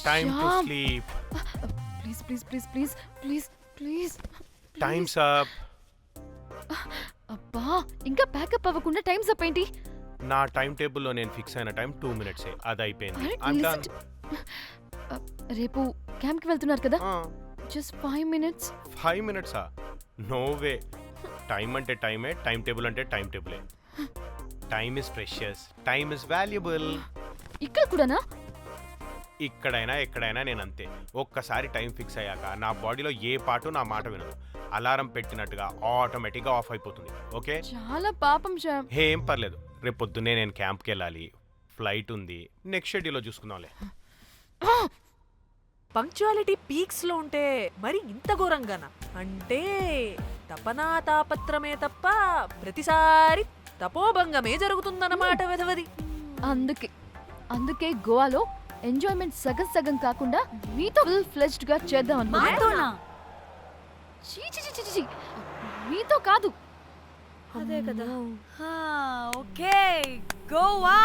Time to Shyam. sleep. Please Time's up. అబ్బా ఇంకా pack up అవ్వకుండా టైమ్స్ అప్ ఏంటి? నా టైం టేబుల్లో నేను ఫిక్స్ అయిన టైం 2 minutes. అది అయిపోయింది. అరే, I'm listen done. రేపు క్యాంప్ కి వెళ్తున్నారు కదా, just 5 minutes. 5 minutes? No way. Time అంటే టైమే, టైం టేబుల్ అంటే టైం టేబులే. Time is precious, time is valuable. ఇక్కడ కూడానా? ఇక్కడైనా ఎక్కడైనా నేను అంతే. ఒక్కసారి టైం ఫిక్స్ అయ్యాక నా బాడీలో ఏ పాటు నా మాట వినదు. అలారం పెట్టినట్టుగా ఆటోమేటిక్గా ఆఫ్ అయిపోతుంది. ఓకే, చాలా పాపం శ్యామ్. ఏం పర్లేదు. రేపు పొద్దున్నే నేను క్యాంప్కి వెళ్ళాలి, ఫ్లైట్ ఉంది. నెక్స్ట్ షెడ్యూల్లో చూసుకుందాంలే. పంక్చువాలిటీ పీక్స్ లో ఉంటే మరి ఇంత ఘోరంగానా? అంటే తపనా తాపత్రమే తప్ప ప్రతిసారి తపోభంగమే జరుగుతుందన్నమాట వెధవది. అందుకే గోవాలో ఎంజాయ్మెంట్ సగం సగం కాకుండా మీతో ఫుల్ ఫ్లెజ్డ్ గా చేద్దాం అనుకున్నా. చీ చీ చీ చీ, మీతో కాదు. అదే కదా. ఓకే, గోవా.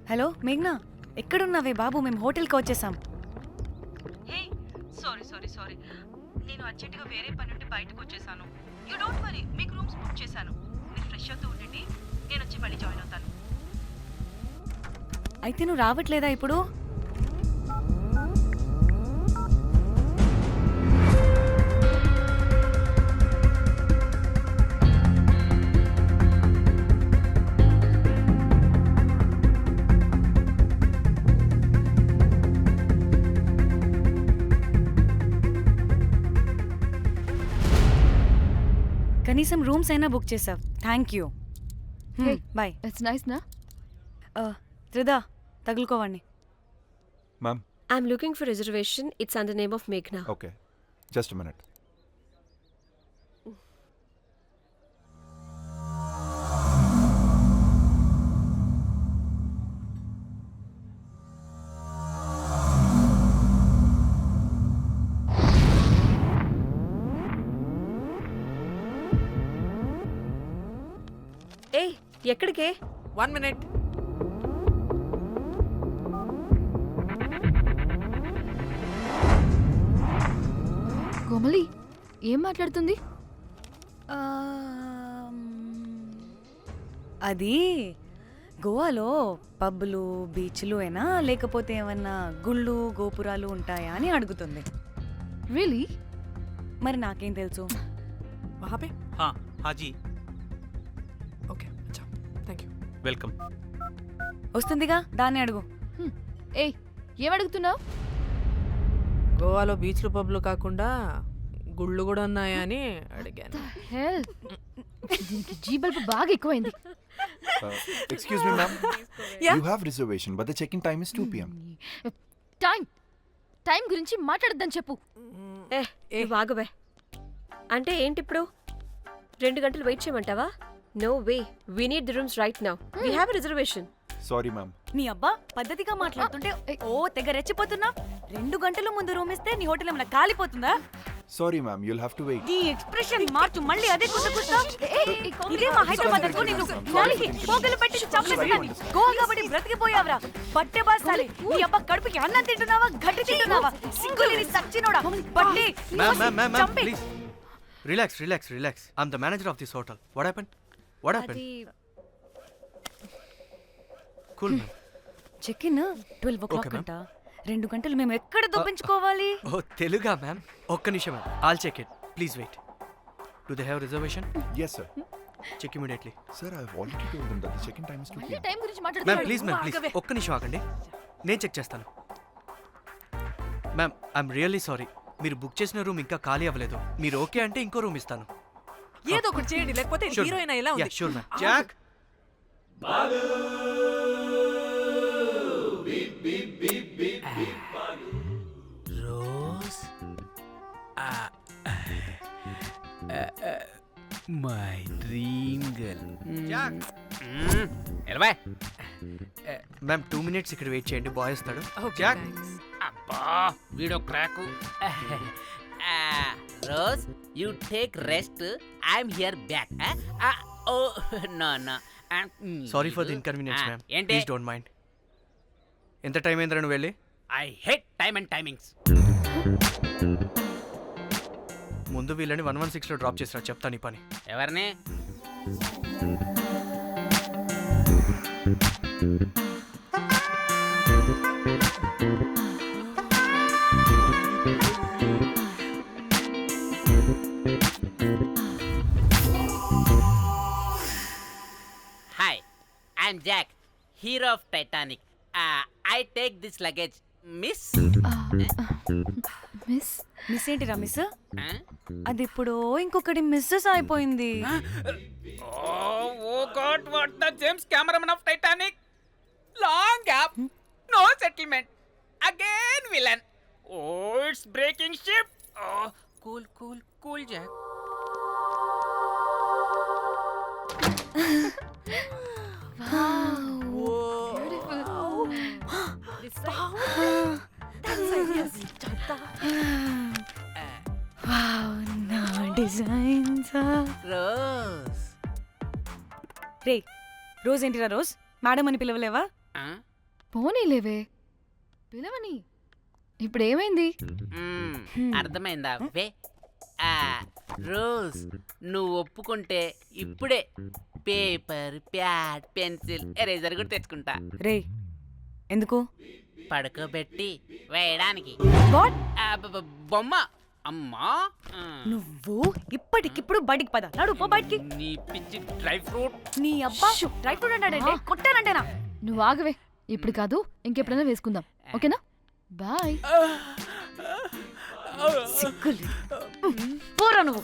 హలో మేఘ్నా, ఎక్కడున్నావే బాబు? మేము హోటల్కి వచ్చేసాం. హే, సారీ నేను అర్జెంటుగా వేరే పని నుండి బయటకు వచ్చేసాను. యూ డోంట్ వరీ, మీకు రూమ్స్ బుక్ చేశాను. మీరు ఫ్రెష్ అవుతూ ఉండండి, నేను వచ్చి మళ్ళీ జాయిన్ అవుతాను. అయితే నువ్వు రావట్లేదా ఇప్పుడు? కనీసం రూమ్స్ అయినా బుక్ చేసావు, thank you. Bye. It's nice నా. త్రిదా, తగులుకోవండి. Ma'am. I'm looking for reservation. It's under name of Meghna. Okay. Just a minute. ఏ ఎక్కడికే? 1 minute. కోమలి ఏం మాట్లాడుతుంది? అది గోవాలో పబ్బులు బీచ్లు అయినా లేకపోతే ఏమన్నా గుళ్ళు గోపురాలు ఉంటాయా అని అడుగుతుంది. రియలీ? మరి నాకేం తెలుసు? वहाँ पे? हाँ जी, ओके, अच्छा, थैंक यू. వెల్కమ్. వస్తుందిగా, దాన్ని అడుగు. ఏయ్, ఏమడుగుతున్నావు? గోవాలో బీచ్లు పబ్లు కాకుండా గుళ్ళు కూడా ఉన్నాయా అని అడిగాను. హెల్, దీనికి జీ బల్బ్ బాగా ఎక్కువైంది. Excuse me, ma'am. Yeah? You have reservation, but the check-in time is 2 p.m. Time గురించి మాట్లాడద్దని చెప్పు. నువ్వు ఆగువే. అంటే ఏంటి ఇప్పుడు 2 గంటలు వెయిట్ చేయమంటావా? No way, we need the rooms right now. We have a reservation. Sorry, ma'am. నీ అబ్బా పద్ధతిగా మాట్లాడుతుంటే ఓ తెగ రెచ్చిపోతున్నా. 2 గంటల ముందు రూమ్ ఇస్తే నీ హోటల్ ఏమైనా కాలిపోతుందా? Sorry, ma'am. You'll have to wait. నీ ఎక్స్ప్రెషన్ మార్చు, మళ్ళీ అదే కుట్టుకుంటా. ఇదే మా హైదరాబాద్ అనుకో, నిన్ను గాలికి పోగలు పెట్టి చంపేస్తాను. గోవా కాబట్టి బ్రతికిపోయావరా బట్టే బాసాలి. నీ అబ్బా కడుపుకి అన్నం తింటున్నావా, గడ్డి తింటున్నావా? సిగ్గులేని సచ్చినోడా బట్టే. Ma'am, please. Relax. I'm the manager of this hotel. What happened? Cool, ma'am. Check in 12 o'clock Okay, ma'am. అంట. 2 గంటలు మేము ఎక్కడ దొప్పించుకోవాలి? ఓ తెలుగా మ్యామ్? ఒక్క నిమిషం ma'am, all check it. please wait. Do they have reservation? Yes, sir. Check immediately. Sir, I've already told them that the check-in time is 2 మళ్ళీ p.m. Time గురించి ma'am మాట్లాడుతున్నాడు. Please ఒక్క నిమిషం ఆగండి, నేను చెక్ చేస్తాను. మ్యామ్ ఐఎమ్ రియల్లీ సారీ, మీరు book చేసిన రూమ్ ఇంకా ఖాళీ అవ్వలేదు. మీరు ఓకే అంటే ఇంకో రూమ్ ఇస్తాను. ఏదో ఒకటి చేయండి, లేకపోతే హీరోయిన్ ఎలా ఉంది? Sure ma'am. Jack Rose my dream girl. Jack ఎలవా మ్యామ్ 2 minutes ఇక్కడ వెయిట్ చేయండి, బాయ్ వస్తాడు. Okay, Jack thanks. అబ్బా వీడో crack. Rose you take rest, I'm here back. Oh no no sorry for the inconvenience ma'am, ఏంటి? Please don't mind. ఎంత time అయిందిరా నువ్వు వెళ్ళి? I hate time and timings. ముందు వీళ్ళని 116లో డ్రాప్ చేసిరా, చెప్తాను ఈ పని. ఎవరిని? Hi, I'm Jack, hero of Titanic. I take this luggage miss. Miss miss ఏంటిరా మిస్? అది ఇప్పుడు ఇంకొకటి మిస్సెస్ అయిపోయింది. Oh God, what the James Cameron of Titanic? Long gap, no settlement. Again villain. Oh, it's breaking ship. Oh, cool, Jack. నా designs. Rose. రే rose ఏంటిరా rose? Madam అని పిలవలేవా? పోనీలేవే పిలవని. ఇప్పుడు ఏమైంది? అర్థమైందా? వే రోజ్, నువ్వు ఒప్పుకుంటే ఇప్పుడే పేపర్, ప్యాడ్, పెన్సిల్, ఎరేజర్ కూడా తెచ్చుకుంటా. రే ఎందుకు? పడుకోబెట్టి వేయడానికి. వాట్? బొమ్మ. అమ్మా, నువ్వు ఇప్పటికిప్పుడు బయటికి పద. నడు పో బయటికి. నీ పిచ్చి డ్రై ఫ్రూట్. నీ అబ్బా డ్రై ఫ్రూట్ అన్నాడంటే కొట్టానంటేనా? నువ్వు ఆగవే, ఇప్పుడు కాదు ఇంకెప్పుడైనా వేసుకుందాం, ఓకేనా? బాయ్. సిగ్గులు పోరా నువ్వు.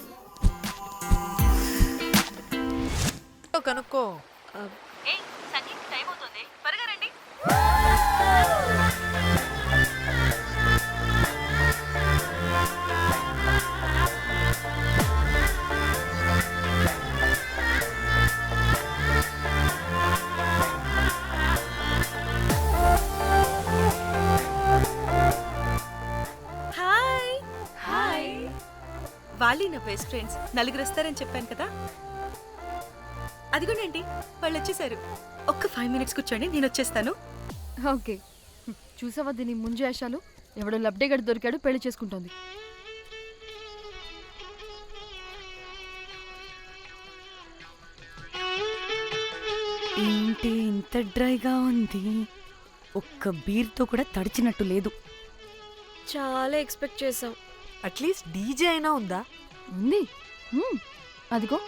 కనుక్కో. సంగీత్ టైం అవుతుంది, త్వరగా రండి. హాయ్ హాయ్, వాళ్ళు నా బెస్ట్ ఫ్రెండ్స్. నలుగురు వస్తారని చెప్పాను కదా, అదిగోండి వాళ్ళు వచ్చేసారు. ఒక్క 5 minutes కూర్చోండి, నేను వచ్చేస్తాను. ఓకే, చూసావా దీని ముంజేషాలు? ఎవడో లబ్డే గడి దొరికాడు, పెళ్లి చేసుకుంటోంది. ఏంటి ఇంత డ్రైగా ఉంది? ఒక్క బీర్తో కూడా తడిచినట్టు లేదు. చాలా ఎక్స్పెక్ట్ చేసాం. అట్లీస్ట్ డీజే అయినా ఉందా? ఉంది. అదిగో.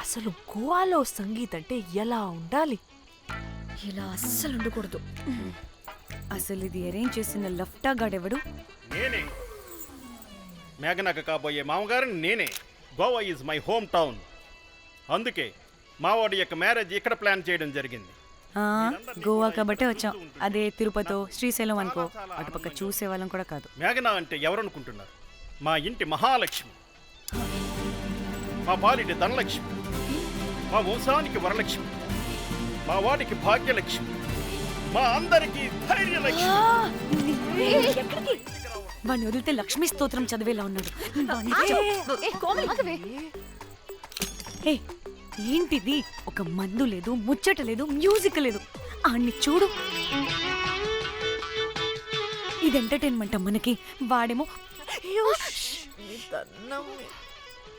అసలు గోవాలో సంగీత్ అంటే ఎలా ఉండాలి? ఇలా అస్సలు ఉండకూడదు. అసలు ఇది అరేంజ్ చేసిన లఫ్టా గాడెవడు? నేనే మేఘనకు కాబోయే మామగారిని నేనే. Goa is my home town. అందుకే మావాడి యొక్క మ్యారేజ్ ఇక్కడ ప్లాన్ చేయడం జరిగింది. గోవా కాబట్టే వచ్చాం. అదే తిరుపతి, శ్రీశైలం అనుకో, అటుపక్క చూసే వాళ్ళం కూడా కాదు. మేఘన అంటే ఎవరనుకుంటున్నారు? మా ఇంటి మహాలక్ష్మి, మా పాలిటి ధనలక్ష్మి, మా వంశానికి వరలక్ష్మి, మా వాడికి భాగ్యలక్ష్మి, మా అందరికీ ధైర్యలక్ష్మి. వాడిని వదిలితే లక్ష్మీ స్తోత్రం చదివేలా ఉన్నాడు. ఏ, ఏంటిది? ఒక మందు లేదు, ముచ్చట లేదు, మ్యూజిక్ లేదు. ఆన్ని చూడు. ఇది ఎంటర్టైన్మెంట్ మనకి. వాడేమో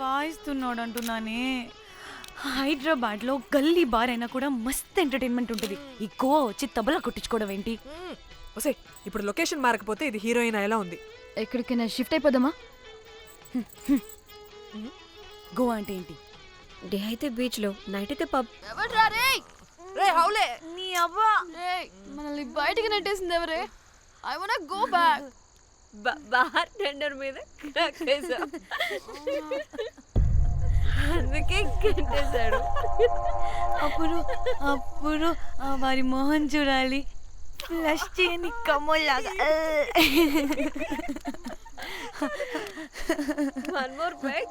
పాయిస్తున్నాడు అంటున్నానే. హైదరాబాద్ లో గల్లీ బార్ అయినా కూడా మస్త్ ఎంటర్టైన్మెంట్ ఉంటుంది. ఈ గోవా వచ్చి తబలా కొట్టించుకోవడం ఏంటి? ఒసే ఇప్పుడు లొకేషన్ మారకపోతే ఇది హీరోయిన్ ఎలా ఉంది? ఎక్కడికైనా షిఫ్ట్ అయిపోదామా? గోవా అంటే ఏంటి? డే అయితే బీచ్ లో, నైట్ అయితే పబ్. ఎవడ్రా రే? రే హౌలే, నీ అవ్వా రే మనల్ని బయటికి నెట్టేసింది ఎవరే? I want go back. Bar tender మీద crack వేసాం. అందుకే కట్టేశాడు. అప్పుడు అప్పుడు వారి మొహం చూడాలి, ఫ్లష్ చేయని కమ్మోల్లాగా. One more break.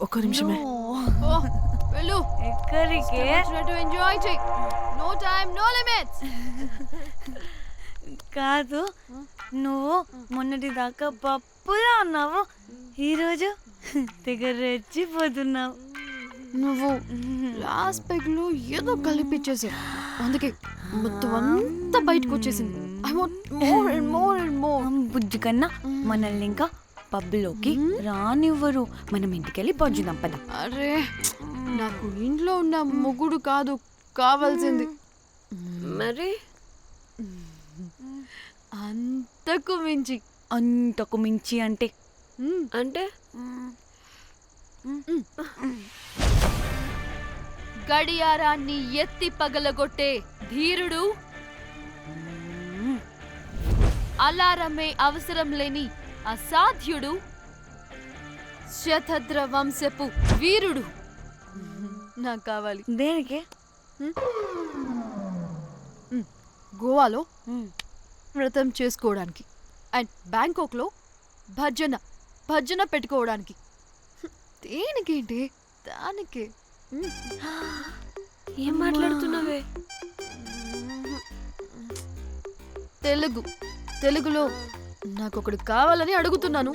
ఒక్క నిమిషమే. ఓ వెళ్ళు. ఎక్కడికే? ఎంజాయ్ చెయ్. No time no limits. కాదు, నువ్వు మొన్నటి దాకా పప్పులా ఉన్నావు, ఈరోజు తెగ రెచ్చిపోతున్నావు. నువ్వు లాస్ట్ పెగ్ లో ఏదో కలిపిచ్చేసావు, అందుకే మొత్తం అంతా బయటకు వచ్చేసింది. I want more and more and more. బుజ్జి కన్నా మనల్ని ఇంకా పబ్లోకి రానివ్వరు. మనం ఇంటికెళ్ళి పొంచుదాం పద. అరే నాకు ఇంట్లో ఉన్న మొగుడు కాదు కావాల్సింది, మరి అంతకు మించి. అంతకు మించి అంటే అంటే గడియారాన్ని ఎత్తి పగలగొట్టే ధీరుడు, అలారమే అవసరం లేని అసాధ్యుడు, శతద్ర వంశపు వీరుడు నాకు కావాలి. దేనికి? గోవాలో వ్రతం చేసుకోవడానికి అండ్ బ్యాంకాక్లో భజన పెట్టుకోవడానికి. దేనికేంటి? దానికి. ఏం మాట్లాడుతున్నావే? తెలుగులో నాకొకడు కావాలని అడుగుతున్నాను.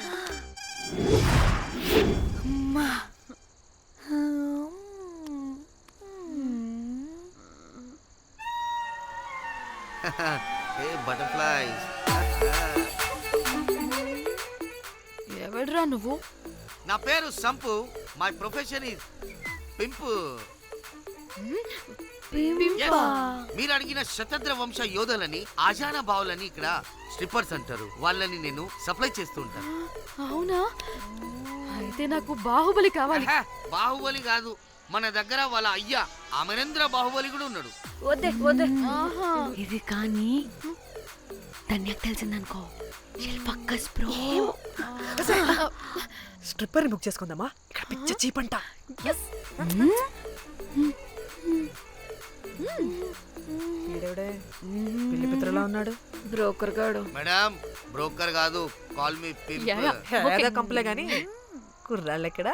బటర్ఫ్లైస్. ఎవడ్రా నువ్వు? నా పేరు Sampu. My profession is pimp. మీరు అడిగిన శతద్ర వంశ యోధులని, ఆజానా బావులని ఇక్కడ స్ట్రిప్పర్స్ అంటారు. వాళ్ళని నేను సప్లై చేస్తూ ఉంటాను. అవునా? అయితే నాకు బాహుబలి కావాలి. బాహుబలి కాదు, మన దగ్గర వాళ్ళ అయ్యా అమరేంద్ర బాహుబలి కూడా ఉన్నాడు. వద్దే వద్దే. ఇది కానీ ధన్యకు తెలిసిందనుకో, శిల్పక్కస్ బ్రో. స్ట్రిప్పర్ బుక్ చేసుకుందామా? ఇక్కడ పిచ్చ చీపంట. ఈడెవడే పిల్లి పిత్రలా ఉన్నాడు? బ్రోకర్ గాడు. మేడం బ్రోకర్ కాదు, కాల్ మీ పింప్. ఏదో కంపలే గాని కుర్రాళ్ళు ఎక్కడ?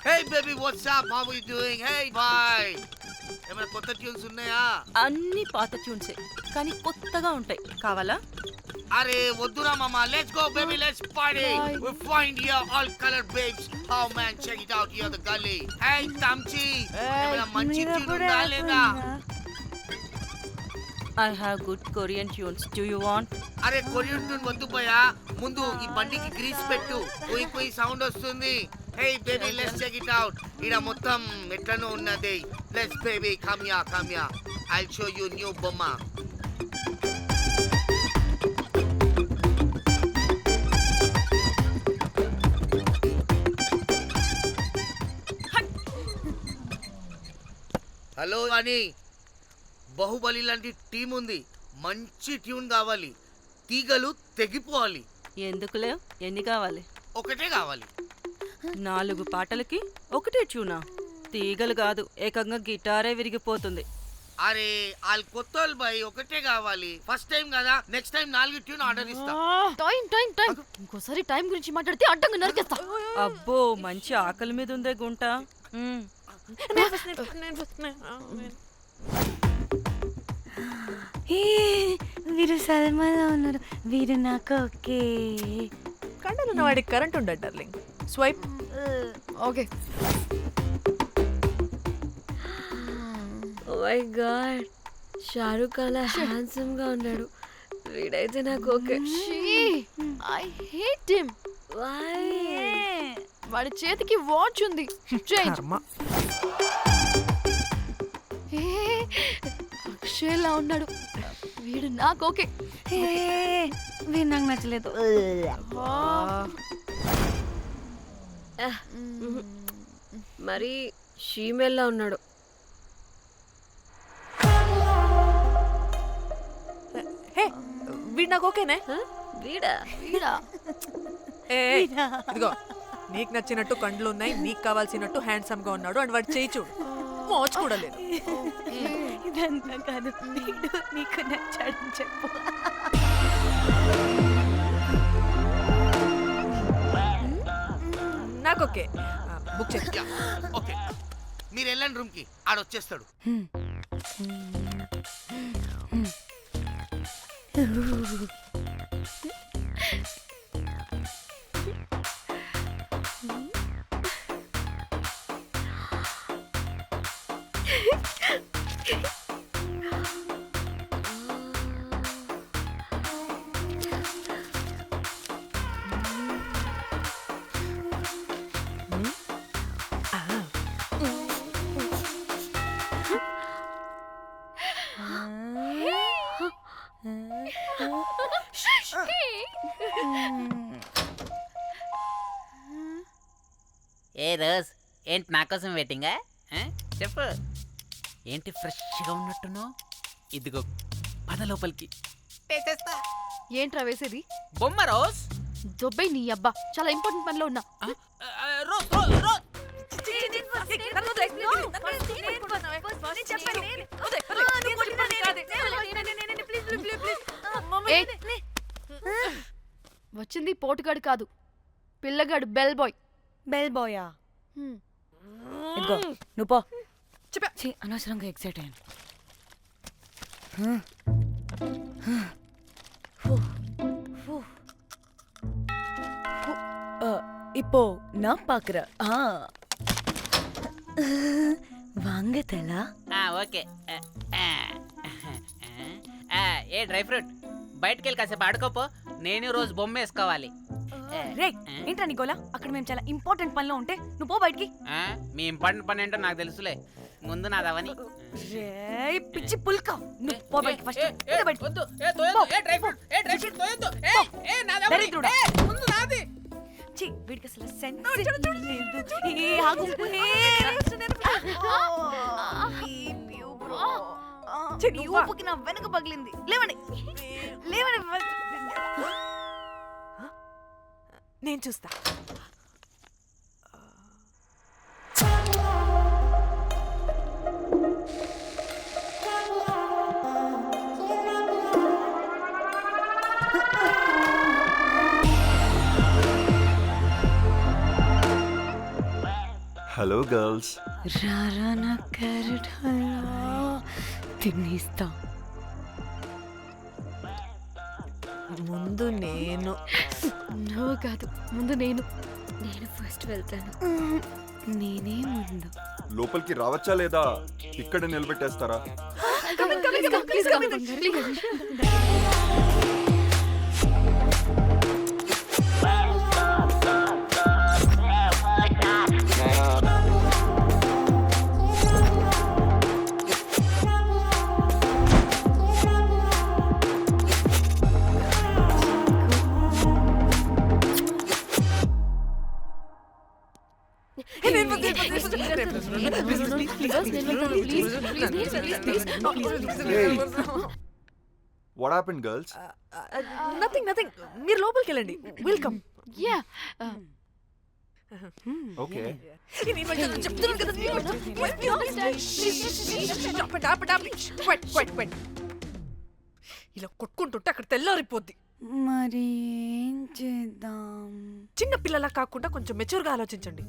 Hey baby, what's up? How are you doing? Hey bye. ఏమైనా కొత్త ట్యూన్స్ ఉన్నాయా? అన్ని పాత ట్యూన్సే కానీ కొత్తగా ఉంటాయి. కావాలా? అరే వద్దురా మామ. Let's go baby, let's party. We find here all color babes. Oh man, check it out here the gully. Hey Tamchi, ఏమైనా మంచి ట్యూన్ ఉందా లేదా? I have good Korean tunes. Do you want? అరే కొరియన్ ట్యూన్ వద్దు పోయా, ముందు ఈ బండికి గ్రీస్ పెట్టు. కుయ్ కుయ్ సౌండ్ వస్తుంది. Hey baby, let's check it out. ఇడ మొత్తం ఎట్లనో ఉన్నది. Let's baby, come here. I'll show you new బొమ్మ. హలో అని బాహుబలి లాంటి టీం ఉంది. మంచి ట్యూన్ కావాలి, తీగలు తెగిపోవాలి. ఎందుకులే, ఎన్ని కావాలి? ఒకటే కావాలి. 4 పాటలకి ఒకటే ట్యూనా? తీగలు కాదు, ఏకంగా గిటారే విరిగిపోతుంది. అరే వాళ్ళు కొత్త వాళ్ళు బాయ్, ఒకటే కావాలి. ఫస్ట్ టైం కదా, నెక్స్ట్ టైం 4 ట్యూన్ ఆర్డర్ ఇస్తా. టైం ఇంకోసారి టైం గురించి మాట్లాడితే అడ్డంగా నరికేస్తా. అబ్బో, మంచి ఆకలి మీద ఉందే గుంట. వీరు సల్మాలో ఉన్నారు, వీరు నాకు ఓకే. కండలున్న వాడికి కరెంట్ ఉండదు darling. Swipe. Okay. Oh my god. Shahrukh అలా హ్యాండ్సమ్ గా ఉన్నాడు. వీడైతే నాకు ఓకే. I hate him. వాడి చేతికి వాచ్ ఉంది. చేంజ్. కర్మ. అక్షయ్లా ఉన్నాడు. వీడు నాకు ఓకే. వీడు నాకు నచ్చలేదు. మరి షీమేల్లా ఉన్నాడు. హే వీడు నాకు ఓకేనే. వీడా? వీడా? ఇదిగో నీకు నచ్చినట్టు కండ్లు ఉన్నాయి, నీకు కావాల్సినట్టు హ్యాండ్సమ్ గా ఉన్నాడు అండ్ వాడు చేయి చూడు, మోచు కూడా లేదు. ఇదంతా కాదు, వీడు నీకు నచ్చాడని చెప్పు. నాకు ఓకే. బుక్ చేసి ఓకే, మీరు వెళ్ళండి రూమ్ కి, ఆడొచ్చేస్తాడు. ఏ రోజ్, ఏంటి నా కోసం వెయిటింగా? చెప్పు, ఏంటి ఫ్రెష్గా ఉన్నట్టును? ఇదిగో పద లోపలికి వేసేస్తా. ఏంట్రా వేసేది? బొమ్మ రోజ్. దొబ్బై నీ అబ్బా, చాలా ఇంపార్టెంట్ పనిలో ఉన్నా. Rose rose rose. వచ్చింది పోటుగాడు కాదు, పిల్లగాడు బెల్ బాయ్. బెల్ బాయా? ఇదిగో నువ్వు పో. ఛీ, అనవసరంగా ఎక్సైట్ అయ్యాను. இப்போ நான் பாக்குறேன். வாங்க தலா. ఓకే. ఏ డ్రై ఫ్రూట్, బయటకు వెళ్ళి కాసేపు ఆడుకోపో. నేను రోజు బొమ్మ వేసుకోవాలి. రే ఏంట్రా నికోలా, అక్కడ మేము చాలా ఇంపార్టెంట్ పనిలో ఉంటే నువ్వు పో బయటికి. మీ ఇంపార్టెంట్ పని ఏంటో నాకు తెలుసులే, ముందు నాదవని. రే పిచ్చి పుల్క, నువ్వు పో బయటికి ఫస్ట్. వద్దు, డ్రై ఫ్రూట్ తోయొద్దు. దరిద్రుడా. ముందు నాది. ఛీ, వీడికి అసలు సెన్స్ లేదు. ఏ ఆగు. నీ ఊపుకి నా వెనక పగిలింది. లేవండి లేవండి. నేను చూస్తా. Hello girls. రారా నా క్యారెట్ హల్వా తినేస్తా. ముందు నేను. నువ్వు కాదు, ముందు నేను. నేను ఫస్ట్ వెళ్తాను. నేనే ముందు. లోపలికి రావచ్చా లేదా ఇక్కడ నిలబెట్టేస్తారా? What happened, girls? Nothing nothing. మీరు లోపలికి వెళ్ళండి. వెల్కమ్. యా. Okay. చెప్తున్నాను కదా. ఇలా కొట్టుకుంటుంటే అక్కడ తెల్లారిపోద్ది. మరి ఏం చేద్దాం? చిన్న పిల్లలా కాకుండా కొంచెం మెచ్యూర్గా ఆలోచించండి.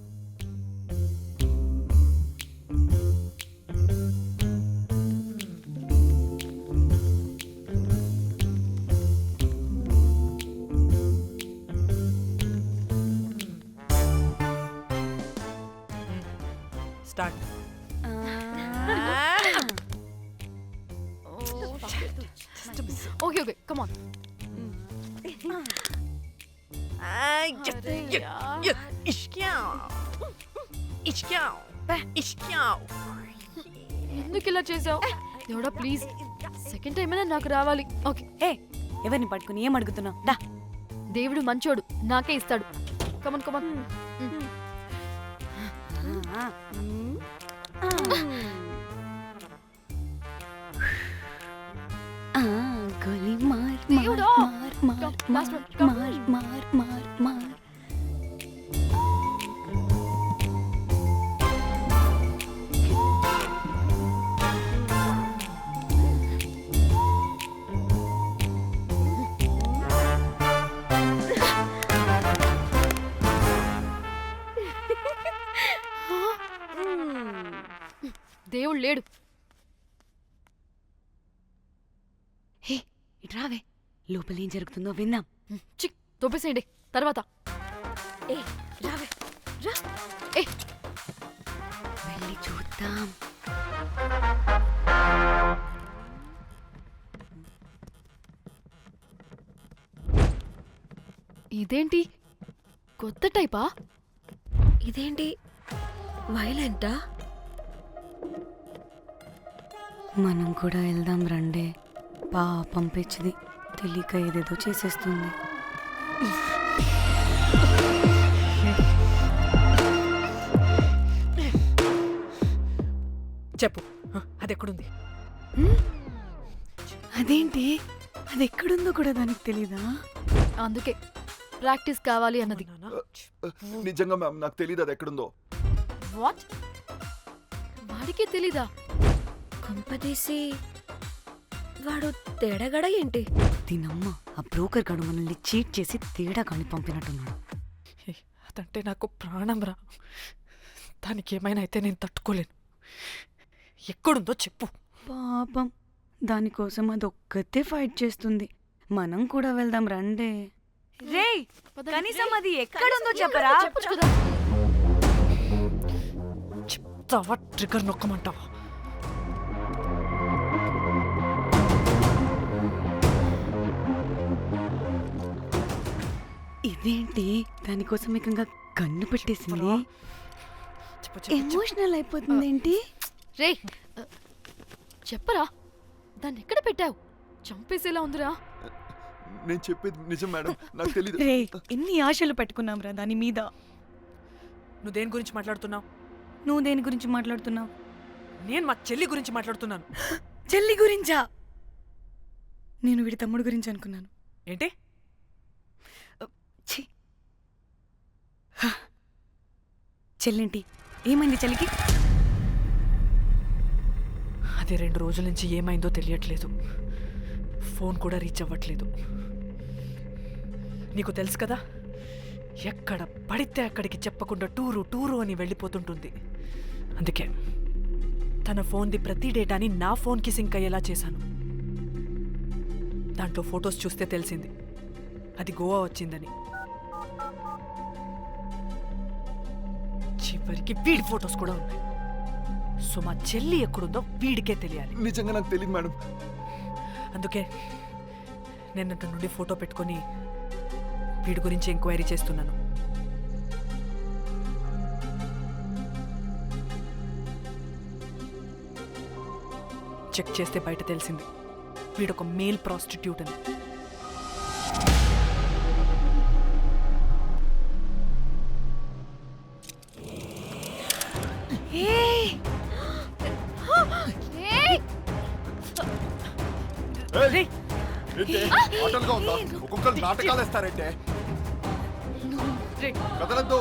Start. Okay okay come on ఎందుకు ఇలా చేసావు దేవుడా ప్లీజ్ సెకండ్ టైం అయినా నాకు రావాలి ఓకే ఏ ఎవరిని పట్టుకుని ఏం అడుగుతున్నావు దా దేవుడు మంచోడు నాకే ఇస్తాడు కమన్ కమన్ గోలీ మార్ దేవుడా! మార్ Come, last one, come. మార్ మార్ మార్ దేవుడు లేడు హే ఇటు రావే లోపల ఏం జరుగుతుందో విందాం చిక్ తోపేసేయండి తర్వాత ఏ రావే రా ఏ వెళ్ళి చూద్దాం ఇదేంటి కొత్త టైపా ఇదేంటి వైలెంటా? మనం కూడా వెళ్దాం రండే పాపం పిచ్చిది తెలియక ఏదేదో చేసేస్తుంది చెప్పు అది ఎక్కడుంది? అదేంటి అది ఎక్కడుందో కూడా దానికి తెలీదా? అందుకే ప్రాక్టీస్ కావాలి అన్నది నిజంగా మ్యామ్ నాకు తెలియదు అది ఎక్కడుందో. వాట్ వాడికి తెలీదా? కొంపదీసి వాడు తేడగడ ఏంటి? దీనమ్మ ఆ బ్రోకర్ గడు మనల్ని చీట్ చేసి తేడా కాని పంపినట్టున్నాడు. అదంటే నాకు ప్రాణం రా. దానికి ఏమైనా అయితే నేను తట్టుకోలేను. ఎక్కడుందో చెప్పు. పాపం దానికోసం అది ఒక్కతే ఫైట్ చేస్తుంది. మనం కూడా వెళ్దాం రండే. రేయ్ కనీసం అది ఎక్కడుందో చెప్పరా? చెప్పొచ్చు కదా. చెప్తావా ట్రిగర్ నొక్కమంటావా? ఇదేంటి దానికోసం ఏకంగా కన్ను పెట్టేసింది. ఎమోషనల్ అయిపోతుంది ఏంటి? రే చెప్పరా దాన్ని ఎక్కడ పెట్టావు? చంపేసేలా ఉందిరా. నేను చెప్పేది నిజం మేడం, నాకు తెలియదు. రే ఎన్ని ఆశలు పెట్టుకున్నాం రా దాని మీద. నువ్వు దేని గురించి మాట్లాడుతున్నావు? నువ్వు దేని గురించి మాట్లాడుతున్నావు? నేను మా చెల్లి గురించి మాట్లాడుతున్నాను. చెల్లి గురించా? నేను వీడి తమ్ముడు గురించి అనుకున్నాను. ఏంటి? ఛీ. చెల్లేంటి ఏమైంది చెల్లికి? అది 2 రోజుల నుంచి ఏమైందో తెలియట్లేదు. ఫోన్ కూడా రీచ్ అవ్వట్లేదు. నీకు తెలుసు కదా, ఎక్కడ పడితే అక్కడికి చెప్పకుండా టూరు అని వెళ్ళిపోతుంటుంది. అందుకే తన ఫోన్ది ప్రతి డేటాని నా ఫోన్కి సింక్ అయ్యేలా చేశాను. దాంట్లో ఫొటోస్ చూస్తే తెలిసింది అది గోవా వచ్చిందని. చివరికి వీడి ఫొటోస్ కూడా ఉన్నాయి. సో మా చెల్లి ఎక్కడుందో వీడికే తెలియాలి. నిజంగా నాకు తెలియదు మేడం. అందుకే నేను అటు నుండి ఫోటో పెట్టుకొని వీడి గురించి ఎంక్వైరీ చేస్తున్నాను. చెక్ చేస్తే బయట తెలిసింది వీడొక మేల్ ప్రాస్టిట్యూట్ అని. ఆటలుగా ఉందా? ఒక్కొక్కరు నాటకాలు వేస్తారంటే కదలద్దు.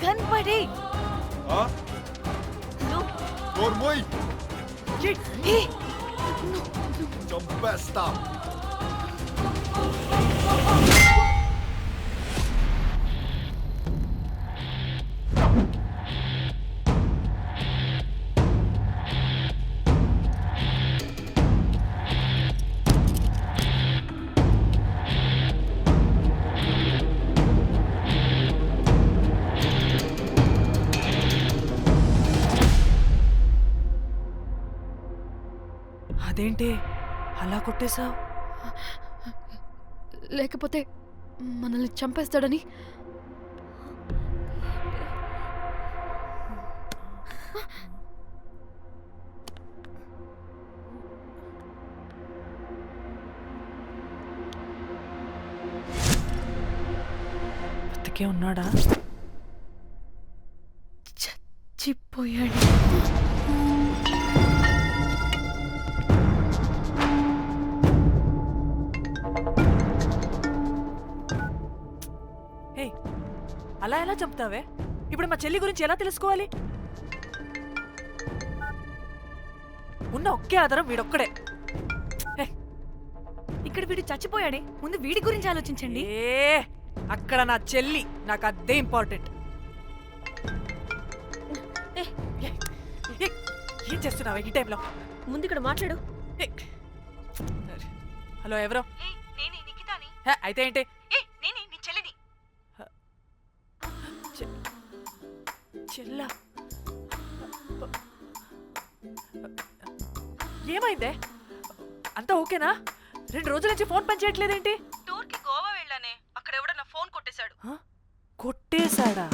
కనపడే చంపేస్తా. అదేంటి అలా కొట్టేశావు? లేకపోతే మనల్ని చంపేస్తాడని. బతికే ఉన్నాడా? చచ్చిపోయాడు. హే, అలా ఎలా చంపుతావే? ఇప్పుడు మా చెల్లి గురించి ఎలా తెలుసుకోవాలి? ఉన్న ఒకే ఆధారం వీడొక్కడే. హే, ఇక్కడ వీడు చచ్చిపోయాడే, ముందు వీడి గురించి ఆలోచించండి. అక్కడ నా చెల్లి, నాకు అదే ఇంపార్టెంట్. ఏం చేస్తున్నావే ఈ టైంలో? ముందు ఇక్కడ మాట్లాడు. హలో, ఎవరో? నేనే నిఖితాని. అయితే ఏంటి? నేనే నీ చెల్లిని. చెల్లా, ఏమైందే? అంతా ఓకేనా? 2 రోజుల నుంచి ఫోన్ పని చేయట్లేదేంటి? టూర్కి గోవా వెళ్ళానే, అక్కడ ఎవడో నా ఫోన్ కొట్టేశాడు. కొట్టేశాడా?